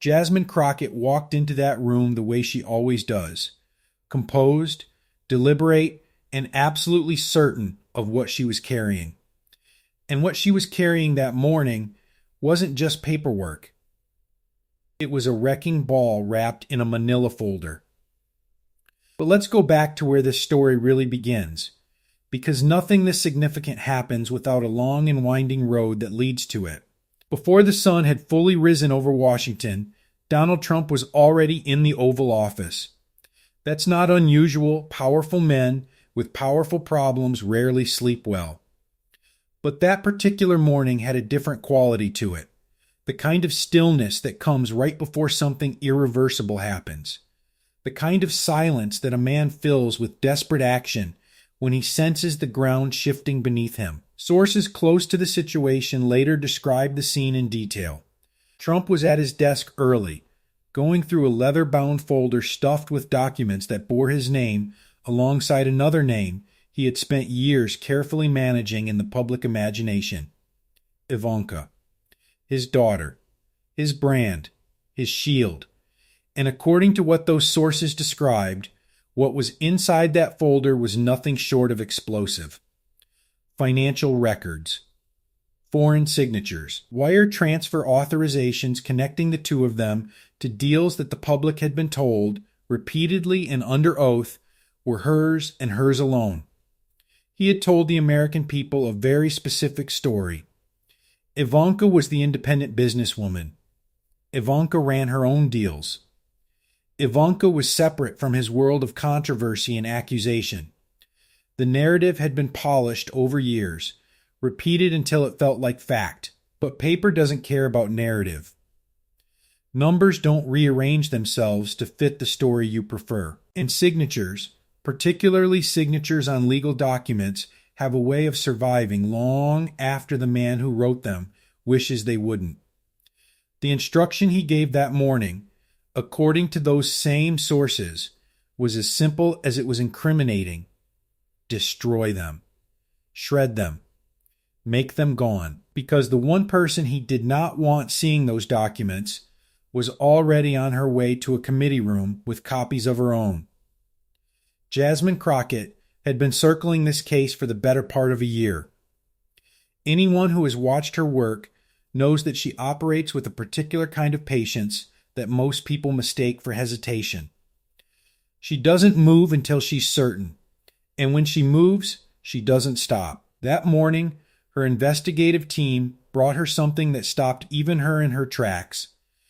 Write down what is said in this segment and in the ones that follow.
Jasmine Crockett walked into that room the way she always does, composed, deliberate, and absolutely certain of what she was carrying. And what she was carrying that morning wasn't just paperwork. It was a wrecking ball wrapped in a manila folder. But let's go back to where this story really begins, because nothing this significant happens without a long and winding road that leads to it. Before the sun had fully risen over Washington, Donald Trump was already in the Oval Office. That's not unusual. Powerful men with powerful problems rarely sleep well. But that particular morning had a different quality to it, the kind of stillness that comes right before something irreversible happens, the kind of silence that a man fills with desperate action when he senses the ground shifting beneath him. Sources close to the situation later described the scene in detail. Trump was at his desk early, going through a leather-bound folder stuffed with documents that bore his name alongside another name he had spent years carefully managing in the public imagination. Ivanka. His daughter. His brand. His shield. And according to what those sources described, what was inside that folder was nothing short of explosive. Financial records, foreign signatures, wire transfer authorizations connecting the two of them to deals that the public had been told, repeatedly and under oath, were hers and hers alone. He had told the American people a very specific story. Ivanka was the independent businesswoman. Ivanka ran her own deals. Ivanka was separate from his world of controversy and accusation. The narrative had been polished over years, repeated until it felt like fact, but paper doesn't care about narrative. Numbers don't rearrange themselves to fit the story you prefer. And signatures, particularly signatures on legal documents, have a way of surviving long after the man who wrote them wishes they wouldn't. The instruction he gave that morning, according to those same sources, was as simple as it was incriminating. Destroy them. Shred them. Make them gone. Because the one person he did not want seeing those documents was already on her way to a committee room with copies of her own. Jasmine Crockett had been circling this case for the better part of a year. Anyone who has watched her work knows that she operates with a particular kind of patience that most people mistake for hesitation. She doesn't move until she's certain. And when she moves, she doesn't stop. That morning, her investigative team brought her something that stopped even her in her tracks.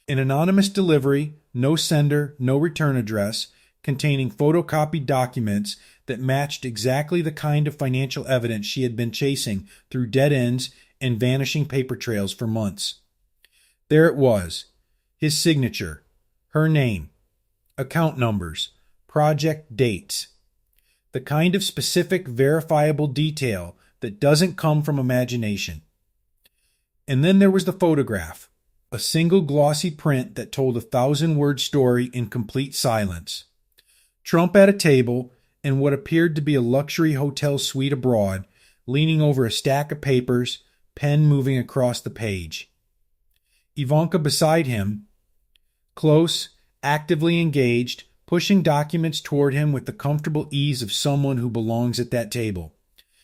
An anonymous delivery, no sender, no return address, containing photocopied documents that matched exactly the kind of financial evidence she had been chasing through dead ends and vanishing paper trails for months. There it was, his signature, her name, account numbers, project dates. The kind of specific, verifiable detail that doesn't come from imagination. And then there was the photograph, a single glossy print that told a 1,000-word story in complete silence. Trump at a table in what appeared to be a luxury hotel suite abroad, leaning over a stack of papers, pen moving across the page. Ivanka beside him, close, actively engaged, pushing documents toward him with the comfortable ease of someone who belongs at that table.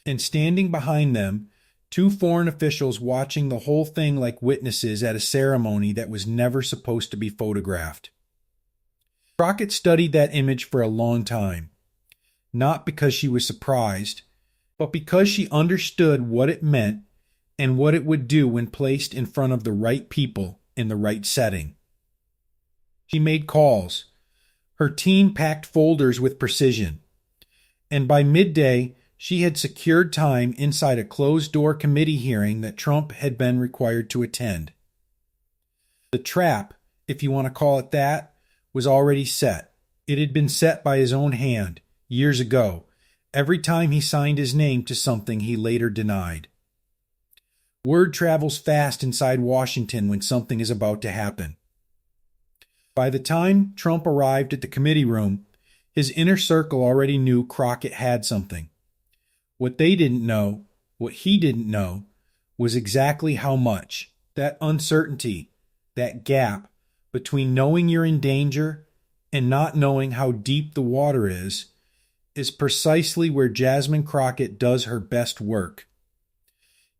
And standing behind them, two foreign officials watching the whole thing like witnesses at a ceremony that was never supposed to be photographed. Crockett studied that image for a long time, not because she was surprised, but because she understood what it meant and what it would do when placed in front of the right people in the right setting. She made calls. Her team packed folders with precision. And by midday, she had secured time inside a closed-door committee hearing that Trump had been required to attend. The trap, if you want to call it that, was already set. It had been set by his own hand, years ago, every time he signed his name to something he later denied. Word travels fast inside Washington when something is about to happen. By the time Trump arrived at the committee room, his inner circle already knew Crockett had something. What they didn't know, what he didn't know, was exactly how much. That uncertainty, that gap, between knowing you're in danger and not knowing how deep the water is precisely where Jasmine Crockett does her best work.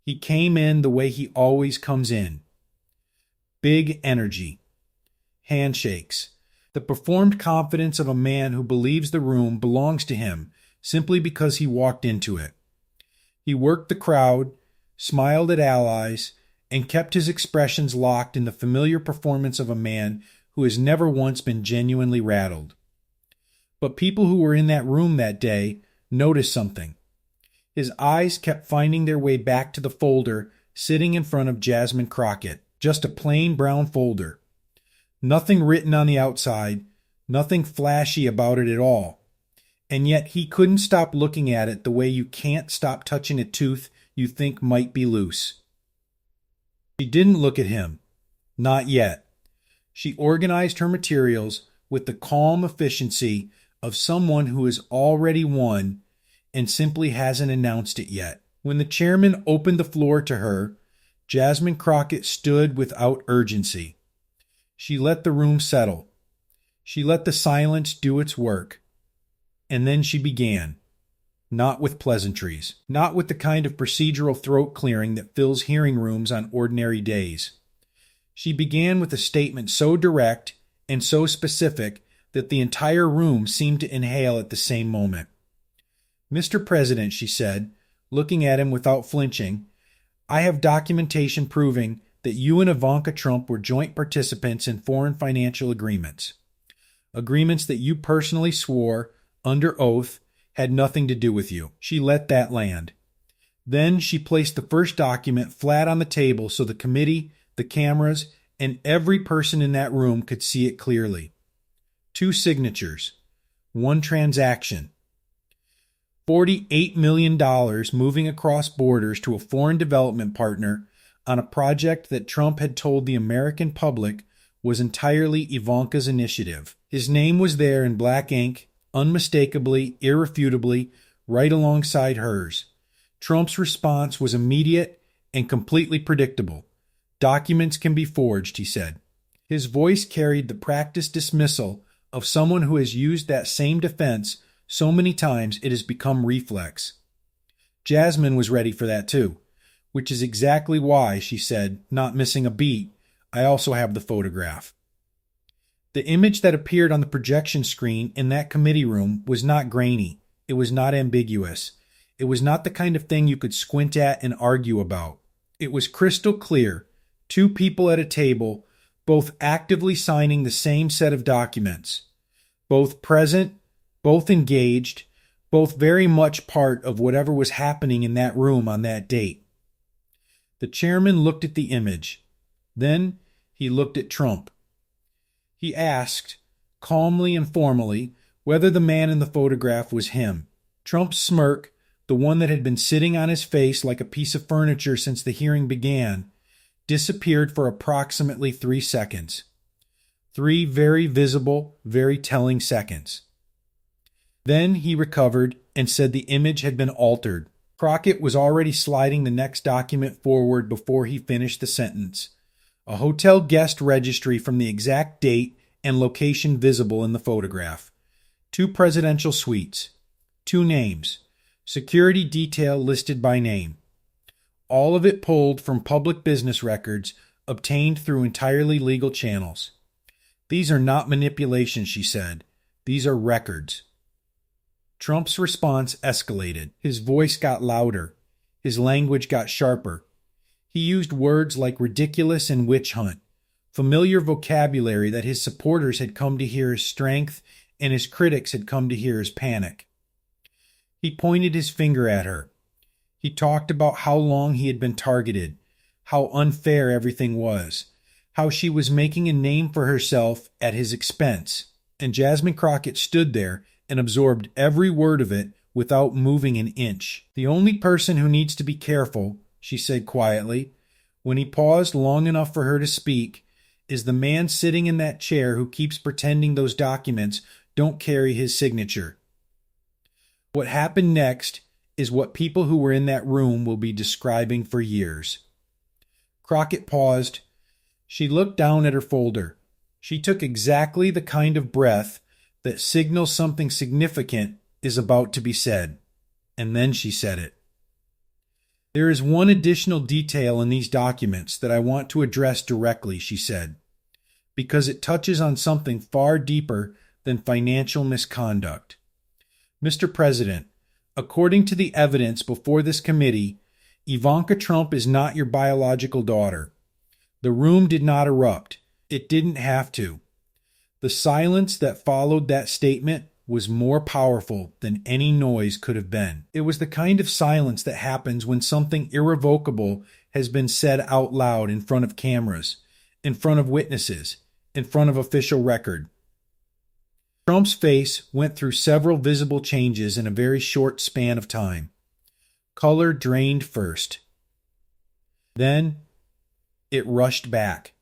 He came in the way he always comes in. Big energy. Handshakes. The performed confidence of a man who believes the room belongs to him simply because he walked into it. He worked the crowd, smiled at allies, and kept his expressions locked in the familiar performance of a man who has never once been genuinely rattled. But people who were in that room that day noticed something. His eyes kept finding their way back to the folder sitting in front of Jasmine Crockett, just a plain brown folder. Nothing written on the outside, nothing flashy about it at all. And yet he couldn't stop looking at it the way you can't stop touching a tooth you think might be loose. She didn't look at him. Not yet. She organized her materials with the calm efficiency of someone who has already won and simply hasn't announced it yet. When the chairman opened the floor to her, Jasmine Crockett stood without urgency. She let the room settle. She let the silence do its work. And then she began. Not with pleasantries. Not with the kind of procedural throat clearing that fills hearing rooms on ordinary days. She began with a statement so direct and so specific that the entire room seemed to inhale at the same moment. "Mr. President," she said, looking at him without flinching, "I have documentation proving that you and Ivanka Trump were joint participants in foreign financial agreements. Agreements that you personally swore, under oath, had nothing to do with you." She let that land. Then she placed the first document flat on the table so the committee, the cameras, and every person in that room could see it clearly. 2 signatures. 1 transaction. $48 million moving across borders to a foreign development partner on a project that Trump had told the American public was entirely Ivanka's initiative. His name was there in black ink, unmistakably, irrefutably, right alongside hers. Trump's response was immediate and completely predictable. "Documents can be forged," he said. His voice carried the practiced dismissal of someone who has used that same defense so many times it has become reflex. Jasmine was ready for that too, which is exactly why, she said, not missing a beat, "I also have the photograph." The image that appeared on the projection screen in that committee room was not grainy. It was not ambiguous. It was not the kind of thing you could squint at and argue about. It was crystal clear. 2 people at a table, both actively signing the same set of documents. Both present, both engaged, both very much part of whatever was happening in that room on that date. The chairman looked at the image. Then he looked at Trump. He asked, calmly and formally, whether the man in the photograph was him. Trump's smirk, the one that had been sitting on his face like a piece of furniture since the hearing began, disappeared for approximately 3 seconds. 3 very visible, very telling seconds. Then he recovered and said the image had been altered. Crockett was already sliding the next document forward before he finished the sentence. A hotel guest registry from the exact date and location visible in the photograph. 2 presidential suites. 2 names. Security detail listed by name. All of it pulled from public business records obtained through entirely legal channels. "These are not manipulations," she said. "These are records." Trump's response escalated. His voice got louder. His language got sharper. He used words like ridiculous and witch hunt, familiar vocabulary that his supporters had come to hear as strength and his critics had come to hear as panic. He pointed his finger at her. He talked about how long he had been targeted, how unfair everything was, how she was making a name for herself at his expense, and Jasmine Crockett stood there and absorbed every word of it without moving an inch. "The only person who needs to be careful," she said quietly, when he paused long enough for her to speak, "is the man sitting in that chair who keeps pretending those documents don't carry his signature." What happened next is what people who were in that room will be describing for years. Crockett paused. She looked down at her folder. She took exactly the kind of breath that signals something significant is about to be said. And then she said it. There is one additional detail in these documents that I want to address directly, she said, because it touches on something far deeper than financial misconduct. Mr. President, according to the evidence before this committee, Ivanka Trump is not your biological daughter. The room did not erupt. It didn't have to. The silence that followed that statement was more powerful than any noise could have been. It was the kind of silence that happens when something irrevocable has been said out loud in front of cameras, in front of witnesses, in front of official record. Trump's face went through several visible changes in a very short span of time. Color drained first. Then it rushed back.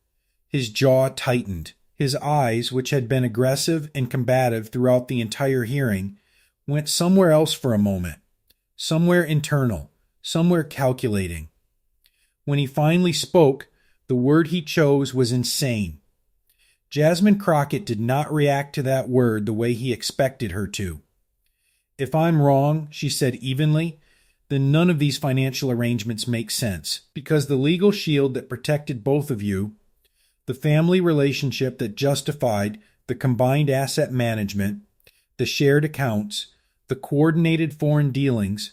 His jaw tightened. His eyes, which had been aggressive and combative throughout the entire hearing, went somewhere else for a moment, somewhere internal, somewhere calculating. When he finally spoke, the word he chose was insane. Jasmine Crockett did not react to that word the way he expected her to. If I'm wrong, she said evenly, then none of these financial arrangements make sense, because the legal shield that protected both of you, the family relationship that justified the combined asset management, the shared accounts, the coordinated foreign dealings,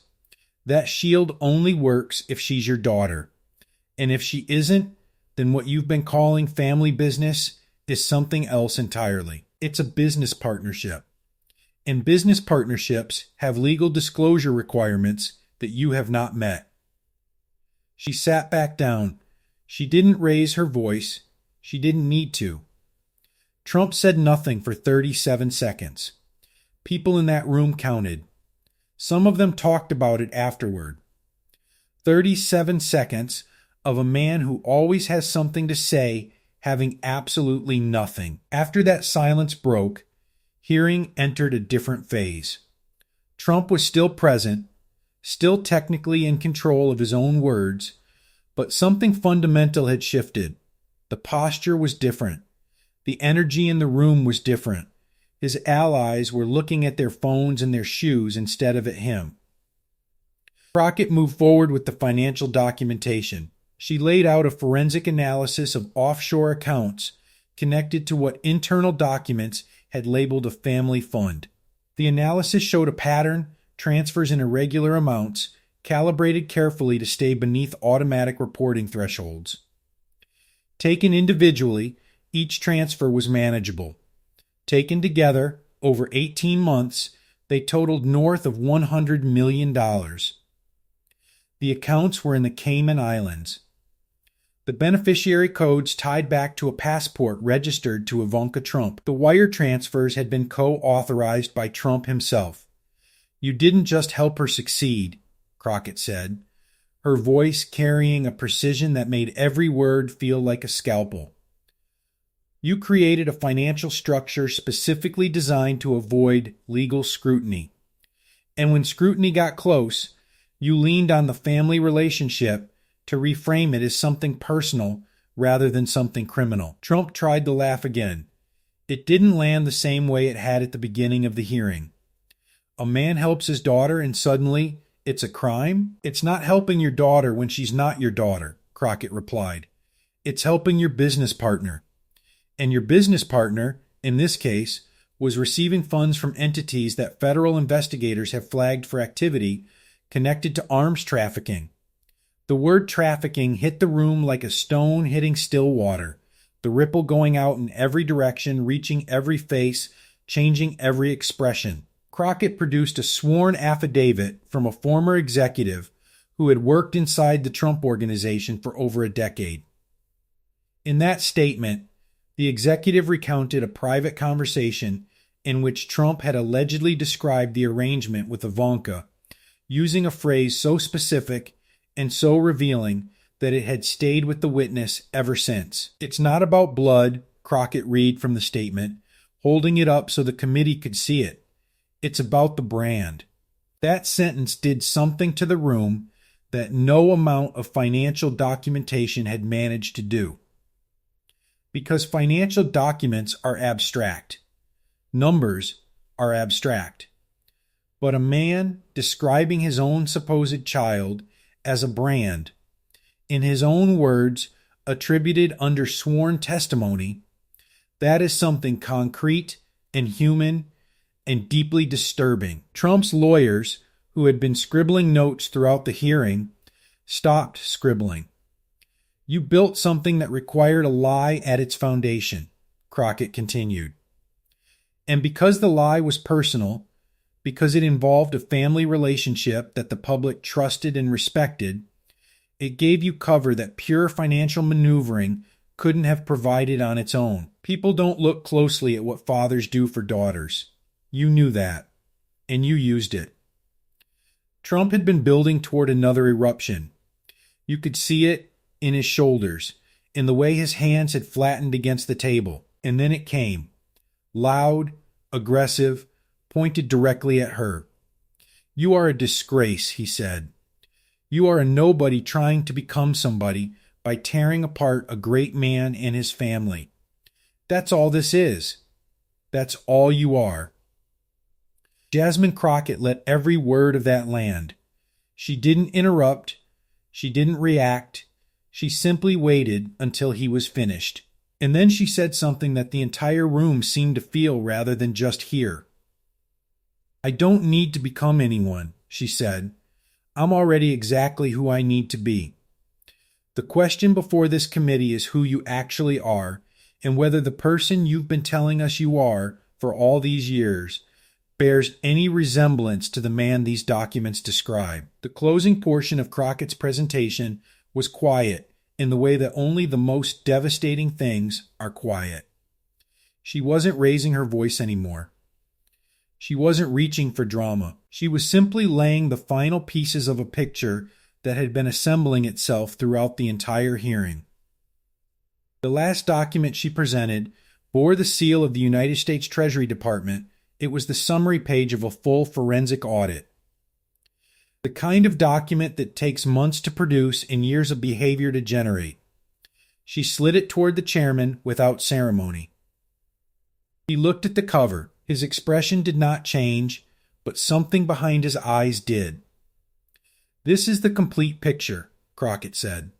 that shield only works if she's your daughter. And if she isn't, then what you've been calling family business is something else entirely. It's a business partnership. And business partnerships have legal disclosure requirements that you have not met. She sat back down. She didn't raise her voice. She didn't need to. Trump said nothing for 37 seconds. People in that room counted. Some of them talked about it afterward. 37 seconds of a man who always has something to say having absolutely nothing. After that silence broke, hearing entered a different phase. Trump was still present, still technically in control of his own words, but something fundamental had shifted. The posture was different. The energy in the room was different. His allies were looking at their phones and their shoes instead of at him. Crockett moved forward with the financial documentation. She laid out a forensic analysis of offshore accounts connected to what internal documents had labeled a family fund. The analysis showed a pattern, transfers in irregular amounts, calibrated carefully to stay beneath automatic reporting thresholds. Taken individually, each transfer was manageable. Taken together, over 18 months, they totaled north of $100 million. The accounts were in the Cayman Islands. The beneficiary codes tied back to a passport registered to Ivanka Trump. The wire transfers had been co-authorized by Trump himself. You didn't just help her succeed, Crockett said, her voice carrying a precision that made every word feel like a scalpel. You created a financial structure specifically designed to avoid legal scrutiny. And when scrutiny got close, you leaned on the family relationship to reframe it as something personal rather than something criminal. Trump tried to laugh again. It didn't land the same way it had at the beginning of the hearing. A man helps his daughter and suddenly it's a crime? It's not helping your daughter when she's not your daughter, Crockett replied. It's helping your business partner. And your business partner, in this case, was receiving funds from entities that federal investigators have flagged for activity connected to arms trafficking. The word trafficking hit the room like a stone hitting still water, the ripple going out in every direction, reaching every face, changing every expression. Crockett produced a sworn affidavit from a former executive who had worked inside the Trump Organization for over a decade. In that statement, the executive recounted a private conversation in which Trump had allegedly described the arrangement with Ivanka, using a phrase so specific and so revealing that it had stayed with the witness ever since. It's not about blood, Crockett read from the statement, holding it up so the committee could see it. It's about the brand. That sentence did something to the room that no amount of financial documentation had managed to do. Because financial documents are abstract. Numbers are abstract. But a man describing his own supposed child as a brand, in his own words, attributed under sworn testimony, that is something concrete and human and deeply disturbing. Trump's lawyers, who had been scribbling notes throughout the hearing, stopped scribbling. You built something that required a lie at its foundation, Crockett continued. And because the lie was personal, because it involved a family relationship that the public trusted and respected, it gave you cover that pure financial maneuvering couldn't have provided on its own. People don't look closely at what fathers do for daughters. You knew that, and you used it. Trump had been building toward another eruption. You could see it in his shoulders, in the way his hands had flattened against the table. And then it came. Loud, aggressive, pointed directly at her. You are a disgrace, he said. You are a nobody trying to become somebody by tearing apart a great man and his family. That's all this is. That's all you are. Jasmine Crockett let every word of that land. She didn't interrupt. She didn't react. She simply waited until he was finished. And then she said something that the entire room seemed to feel rather than just hear. I don't need to become anyone, she said. I'm already exactly who I need to be. The question before this committee is who you actually are, and whether the person you've been telling us you are for all these years bears any resemblance to the man these documents describe. The closing portion of Crockett's presentation was quiet in the way that only the most devastating things are quiet. She wasn't raising her voice anymore. She wasn't reaching for drama. She was simply laying the final pieces of a picture that had been assembling itself throughout the entire hearing. The last document she presented bore the seal of the United States Treasury Department. It was the summary page of a full forensic audit. The kind of document that takes months to produce and years of behavior to generate. She slid it toward the chairman without ceremony. He looked at the cover. His expression did not change, but something behind his eyes did. This is the complete picture, Crockett said.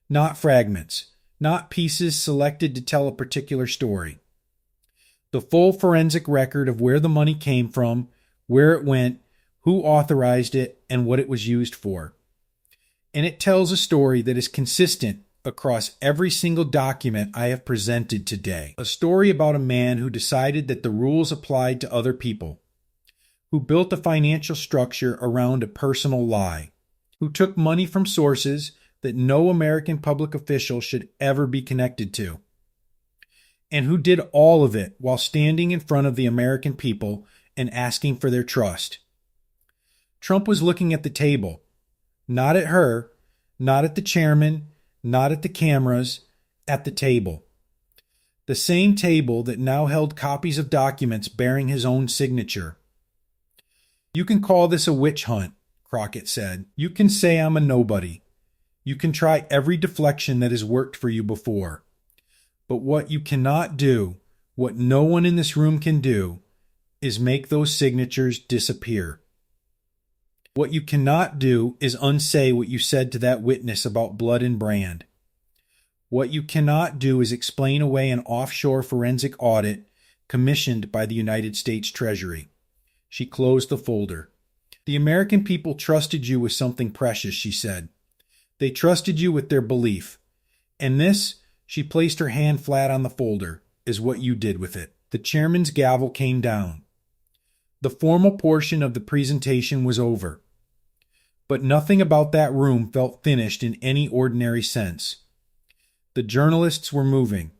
Not fragments, not pieces selected to tell a particular story. The full forensic record of where the money came from, where it went, who authorized it, and what it was used for. And it tells a story that is consistent across every single document I have presented today. A story about a man who decided that the rules applied to other people, who built a financial structure around a personal lie, who took money from sources that no American public official should ever be connected to, and who did all of it while standing in front of the American people and asking for their trust. Trump was looking at the table, not at her, not at the chairman, not at the cameras, at the table. The same table that now held copies of documents bearing his own signature. You can call this a witch hunt, Crockett said. You can say I'm a nobody. You can try every deflection that has worked for you before. But what you cannot do, what no one in this room can do, is make those signatures disappear. What you cannot do is unsay what you said to that witness about blood and brand. What you cannot do is explain away an offshore forensic audit commissioned by the United States Treasury. She closed the folder. The American people trusted you with something precious, she said. They trusted you with their belief. And this, she placed her hand flat on the folder, is what you did with it. The chairman's gavel came down. The formal portion of the presentation was over. But nothing about that room felt finished in any ordinary sense. The journalists were moving.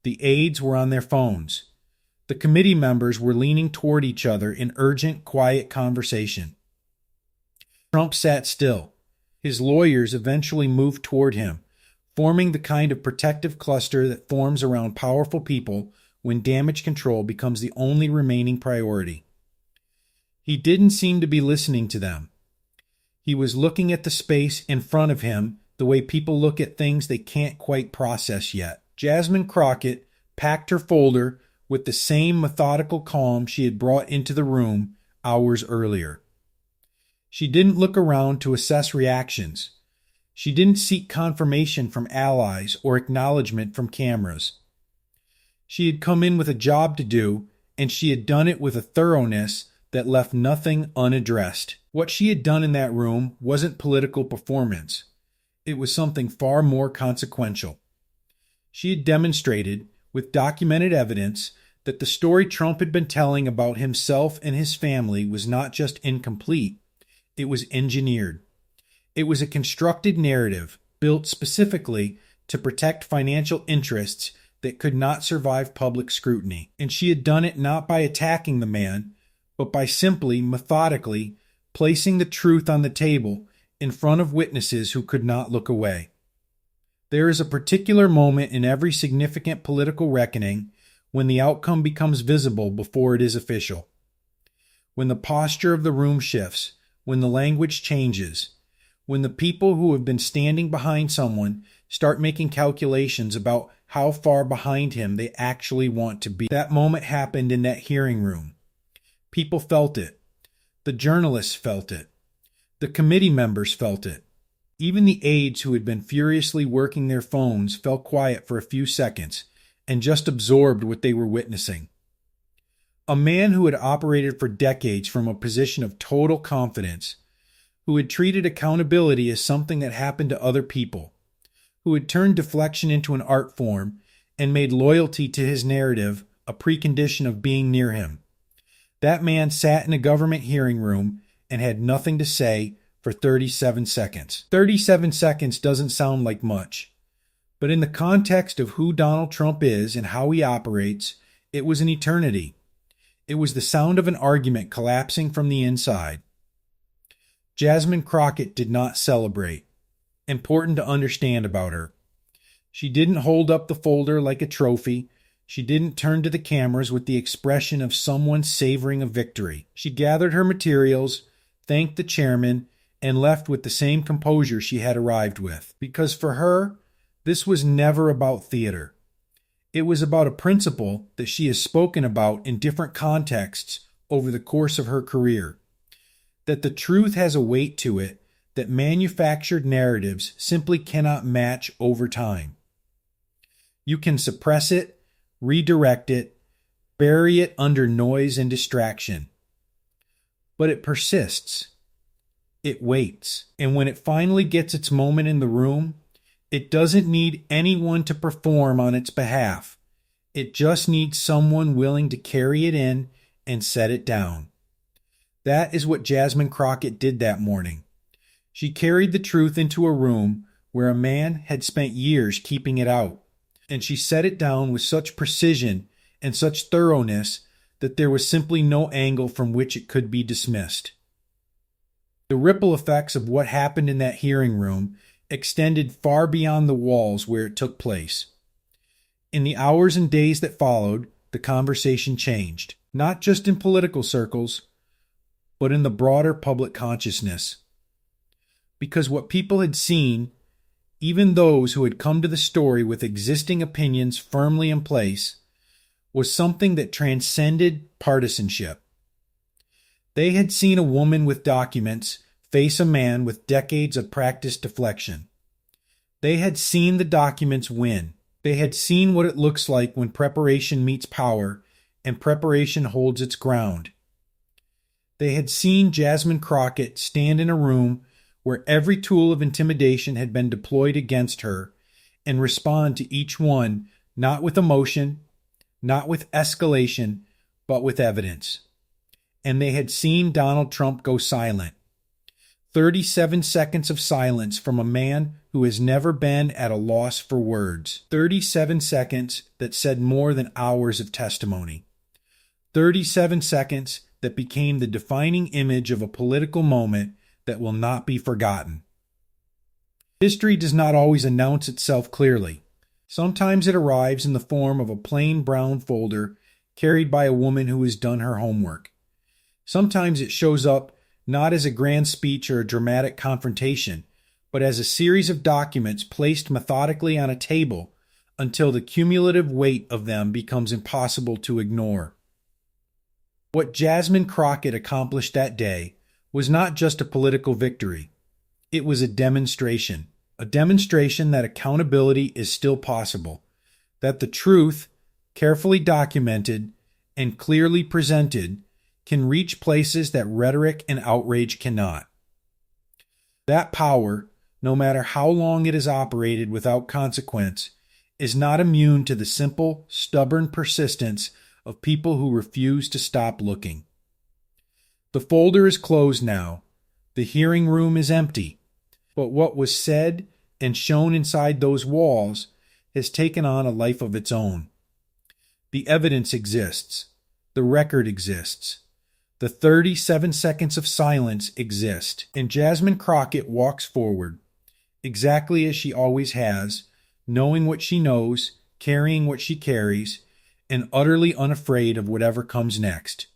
The aides were on their phones. The committee members were leaning toward each other in urgent, quiet conversation. Trump sat still. His lawyers eventually moved toward him, forming the kind of protective cluster that forms around powerful people when damage control becomes the only remaining priority. He didn't seem to be listening to them. He was looking at the space in front of him the way people look at things they can't quite process yet. Jasmine Crockett packed her folder with the same methodical calm she had brought into the room hours earlier. She didn't look around to assess reactions. She didn't seek confirmation from allies or acknowledgement from cameras. She had come in with a job to do, and she had done it with a thoroughness that left nothing unaddressed. What she had done in that room wasn't political performance. It was something far more consequential. She had demonstrated, with documented evidence, that the story Trump had been telling about himself and his family was not just incomplete, it was engineered. It was a constructed narrative built specifically to protect financial interests that could not survive public scrutiny. And she had done it not by attacking the man, but by simply, methodically, placing the truth on the table in front of witnesses who could not look away. There is a particular moment in every significant political reckoning when the outcome becomes visible before it is official. When the posture of the room shifts, when the language changes, when the people who have been standing behind someone start making calculations about how far behind him they actually want to be. That moment happened in that hearing room. People felt it. The journalists felt it. The committee members felt it. Even the aides who had been furiously working their phones fell quiet for a few seconds and just absorbed what they were witnessing. A man who had operated for decades from a position of total confidence, who had treated accountability as something that happened to other people, who had turned deflection into an art form and made loyalty to his narrative a precondition of being near him. That man sat in a government hearing room and had nothing to say for 37 seconds. 37 seconds doesn't sound like much, but in the context of who Donald Trump is and how he operates, it was an eternity. It was the sound of an argument collapsing from the inside. Jasmine Crockett did not celebrate. Important to understand about her. She didn't hold up the folder like a trophy. She didn't turn to the cameras with the expression of someone savoring a victory. She gathered her materials, thanked the chairman, and left with the same composure she had arrived with. Because for her, this was never about theater. It was about a principle that she has spoken about in different contexts over the course of her career. That the truth has a weight to it that manufactured narratives simply cannot match over time. You can suppress it, redirect it, bury it under noise and distraction. But it persists. It waits. And when it finally gets its moment in the room, it doesn't need anyone to perform on its behalf. It just needs someone willing to carry it in and set it down. That is what Jasmine Crockett did that morning. She carried the truth into a room where a man had spent years keeping it out, and she set it down with such precision and such thoroughness that there was simply no angle from which it could be dismissed. The ripple effects of what happened in that hearing room extended far beyond the walls where it took place. In the hours and days that followed, the conversation changed, not just in political circles, but in the broader public consciousness. Because what people had seen, even those who had come to the story with existing opinions firmly in place, was something that transcended partisanship. They had seen a woman with documents face a man with decades of practiced deflection. They had seen the documents win. They had seen what it looks like when preparation meets power and preparation holds its ground. They had seen Jasmine Crockett stand in a room where every tool of intimidation had been deployed against her and respond to each one, not with emotion, not with escalation, but with evidence. And they had seen Donald Trump go silent. 37 seconds of silence from a man who has never been at a loss for words. 37 seconds that said more than hours of testimony. 37 seconds that became the defining image of a political moment that will not be forgotten. History does not always announce itself clearly. Sometimes it arrives in the form of a plain brown folder carried by a woman who has done her homework. Sometimes it shows up not as a grand speech or a dramatic confrontation, but as a series of documents placed methodically on a table until the cumulative weight of them becomes impossible to ignore. What Jasmine Crockett accomplished that day was not just a political victory. It was a demonstration that accountability is still possible, that the truth, carefully documented and clearly presented, can reach places that rhetoric and outrage cannot. That power, no matter how long it has operated without consequence, is not immune to the simple, stubborn persistence of people who refuse to stop looking. The folder is closed now. The hearing room is empty. But what was said and shown inside those walls has taken on a life of its own. The evidence exists. The record exists. The 37 seconds of silence exist. And Jasmine Crockett walks forward, exactly as she always has, knowing what she knows, carrying what she carries, and utterly unafraid of whatever comes next.